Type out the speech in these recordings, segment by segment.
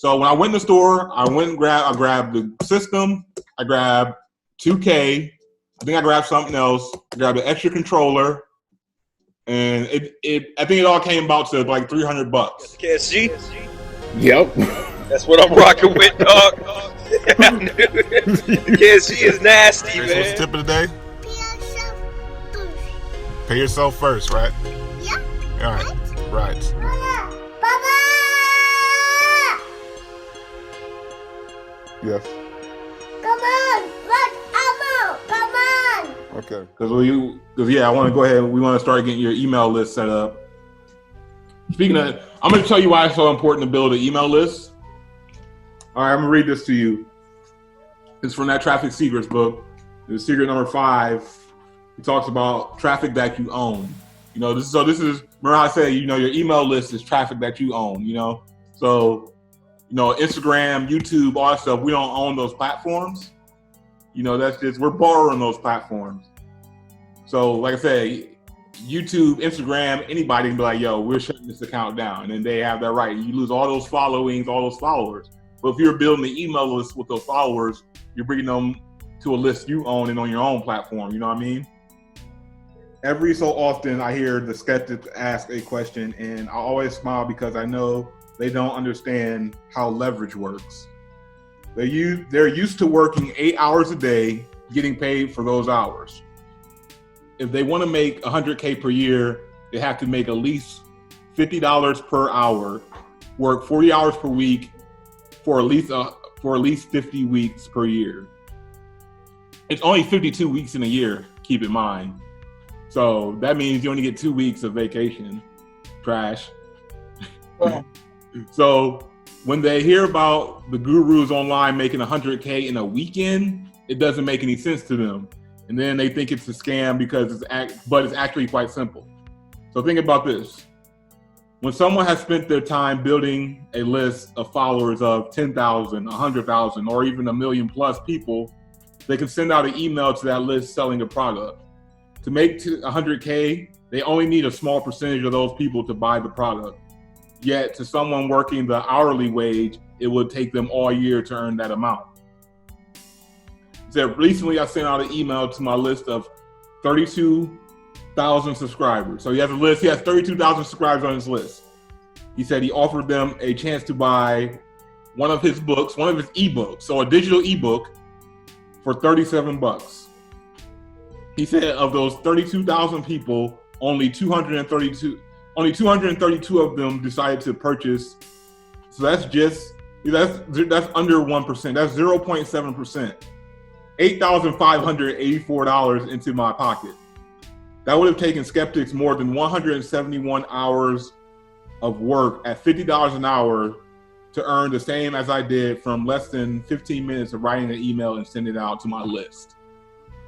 So when I went in the store, I grabbed the system, I grabbed 2K, I think I grabbed something else, I grabbed an extra controller, and I think it all came about to like $300. KSG? Yep. That's what I'm rocking with, dog. KSG is nasty, Okay, man. so what's the tip of the day? Pay yourself first, right? Yeah. All right. Right. Papa! Yes. Come on! Look, Elmo! Come on! Okay. Because I want to go ahead. We want to start getting your email list set up. Speaking of, I'm going to tell you why it's so important to build an email list. All right, I'm going to read this to you. It's from that Traffic Secrets book. It's secret number 5. It talks about traffic that you own. This is remember how I say, your email list is traffic that you own, So, Instagram, YouTube, all that stuff, we don't own those platforms. That's just, we're borrowing those platforms. So, like I say, YouTube, Instagram, anybody can be like, yo, we're shutting this account down. And then they have that right. You lose all those followings, all those followers. But if you're building the email list with those followers, you're bringing them to a list you own and on your own platform. You know what I mean? Every so often, I hear the skeptics ask a question, and I always smile because I know they don't understand how leverage works. They're used to working 8 hours a day, getting paid for those hours. If they want to make $100K per year, they have to make at least $50 per hour, work 40 hours per week for at least 50 weeks per year. It's only 52 weeks in a year, keep in mind. So that means you only get 2 weeks of vacation. Trash. Well. So when they hear about the gurus online making $100K in a weekend, it doesn't make any sense to them. And then they think it's a scam because it's actually quite simple. So think about this. When someone has spent their time building a list of followers of 10,000, 100,000, or even 1 million plus people, they can send out an email to that list selling a product. To make $100K, they only need a small percentage of those people to buy the product. Yet to someone working the hourly wage, it would take them all year to earn that amount. So recently I sent out an email to my list of 32,000 subscribers. So he has 32,000 subscribers on his list. He said he offered them a chance to buy one of his ebooks, so a digital ebook for $37. He said of those 32,000 people, only 232 of them decided to purchase. So that's under 1%. That's 0.7%. $8,584 into my pocket. That would have taken skeptics more than 171 hours of work at $50 an hour to earn the same as I did from less than 15 minutes of writing an email and sending it out to my list.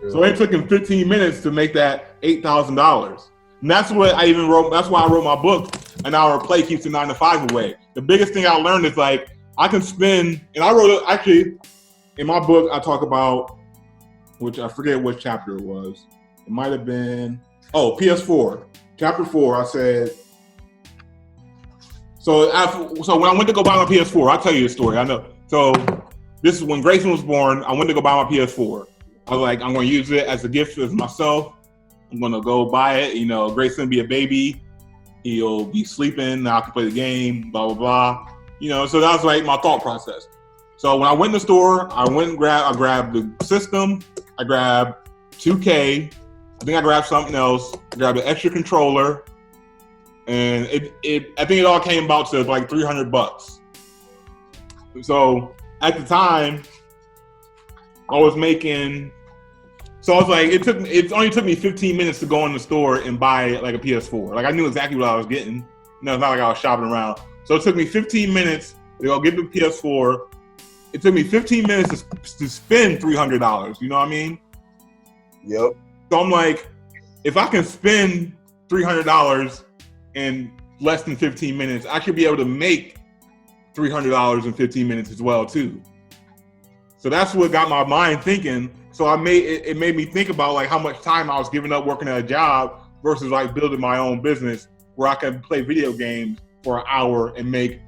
So it took him 15 minutes to make that $8,000. And that's what I even wrote. That's why I wrote my book, An Hour of Play Keeps the 9 to 5 Away. The biggest thing I learned is I can spend, and I wrote it actually in my book. I talk about, which I forget which chapter it was. It might have been, PS4, chapter 4. I said, so when I went to go buy my PS4, I'll tell you the story. I know. So this is when Grayson was born. I went to go buy my PS4. I was like, I'm going to use it as a gift for myself. I'm going to go buy it. Grayson be a baby. He'll be sleeping. Now I can play the game, blah, blah, blah. So that was my thought process. So when I went in the store, I grabbed the system. I grabbed 2K. I think I grabbed something else. I grabbed an extra controller. And I think it all came about to like $300. So at the time, I was making. So I was like, it only took me 15 minutes to go in the store and buy like a PS4. Like I knew exactly what I was getting. It's not like I was shopping around. So it took me 15 minutes to go get the PS4. It took me 15 minutes to spend $300. You know what I mean? Yep. So I'm like, if I can spend $300 in less than 15 minutes, I should be able to make $300 in 15 minutes as well too. So that's what got my mind thinking. So it made me think about like how much time I was giving up working at a job versus like building my own business where I can play video games for an hour and make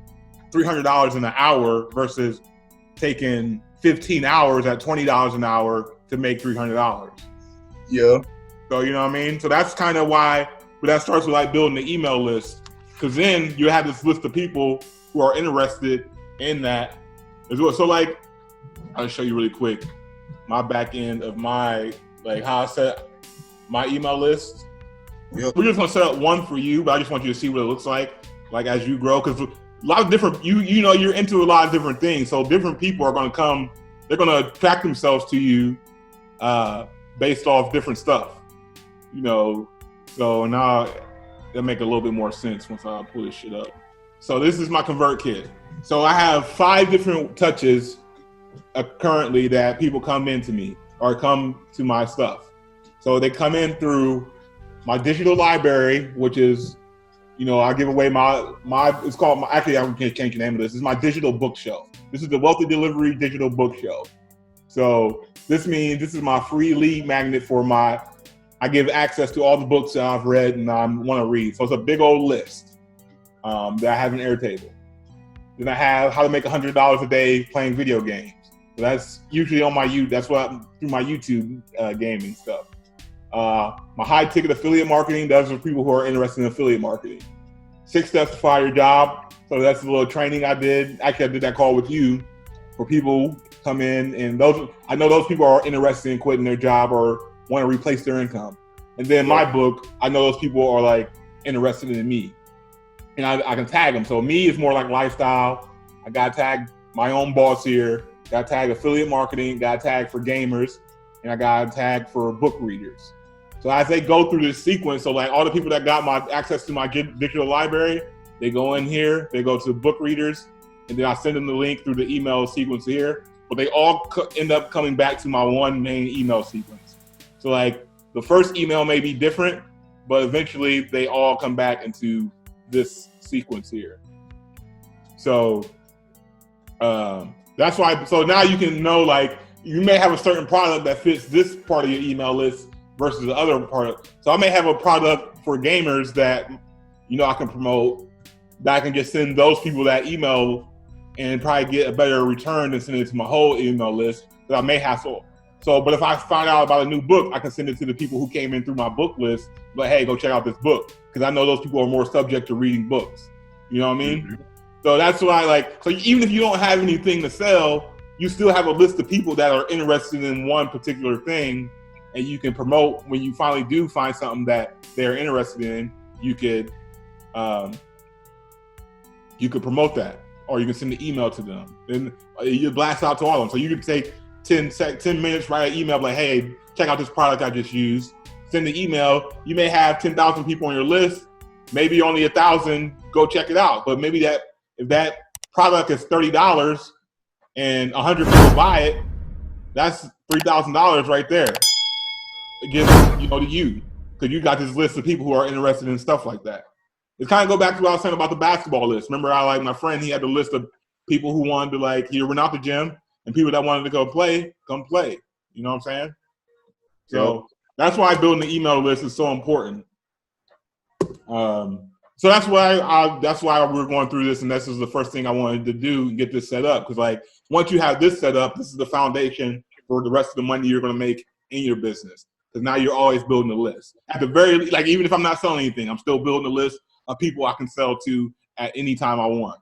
$300 an hour versus taking 15 hours at $20 an hour to make $300. Yeah. So you know what I mean? So that's kind of why, but that starts with like building the email list, because then you have this list of people who are interested in that as well. So like, I'll show you really quick my back end of my, like how I set my email list. Yep. We're just gonna set up one for you, but I just want you to see what it looks like as you grow, because a lot of different, you know, you're into a lot of different things. So different people are gonna come, they're gonna attract themselves to you based off different stuff. You know, so now it'll make a little bit more sense once I pull this shit up. So this is my ConvertKit. So I have 5 different touches currently that people come into me or come to my stuff. So they come in through my digital library, which is, you know, I give away my it's called, actually I can't change the name of this. It's my digital bookshelf. This is the Wealthy Delivery digital bookshelf. So this means this is my free lead magnet for I give access to all the books that I've read and I want to read. So it's a big old list that I have in Airtable. Then I have how to make $100 a day playing video games. So that's usually on my through my YouTube gaming stuff. My high ticket affiliate marketing, those are people who are interested in affiliate marketing. 6 steps to fire your job. So that's a little training I did. Actually, I did that call with you for people who come in, and I know those people are interested in quitting their job or want to replace their income. And then my book, I know those people are like interested in me, and I can tag them. So me is more like lifestyle. I got to tag my own boss here. Got to tag affiliate marketing. Got to tag for gamers, and I got to tag for book readers. So as they go through this sequence, so like all the people that got my access to my digital library, they go in here, they go to book readers, and then I send them the link through the email sequence here. But they all end up coming back to my one main email sequence. So like the first email may be different, but eventually they all come back into this sequence here. So that's why, so now you can know, like, you may have a certain product that fits this part of your email list versus the other part. So I may have a product for gamers that, you know, I can promote, that I can just send those people that email and probably get a better return than sending it to my whole email list that I may hassle. So, but if I find out about a new book, I can send it to the people who came in through my book list, like, hey, go check out this book. Because I know those people are more subject to reading books. You know what I mean? Mm-hmm. So that's why, like, so even if you don't have anything to sell, you still have a list of people that are interested in one particular thing, and you can promote when you finally do find something that they're interested in. You could promote that, or you can send an email to them, and you blast out to all of them. So you could take 10 minutes, write an email like, hey, check out this product I just used. Send the email. You may have 10,000 people on your list. Maybe only 1,000 go check it out. But maybe that if that product is $30 and 100 people buy it, that's $3,000 right there. It gives, you know, to you, because you got this list of people who are interested in stuff like that. It kind of go back to what I was saying about the basketball list. Remember, my friend, he had the list of people who wanted to, like, he went out the gym, and people that wanted to come play. You know what I'm saying? So that's why building the email list is so important. So that's why we're going through this, and this is the first thing I wanted to do, get this set up. Because, like, once you have this set up, this is the foundation for the rest of the money you're going to make in your business. Because now you're always building a list. At the very, like, even if I'm not selling anything, I'm still building a list of people I can sell to at any time I want.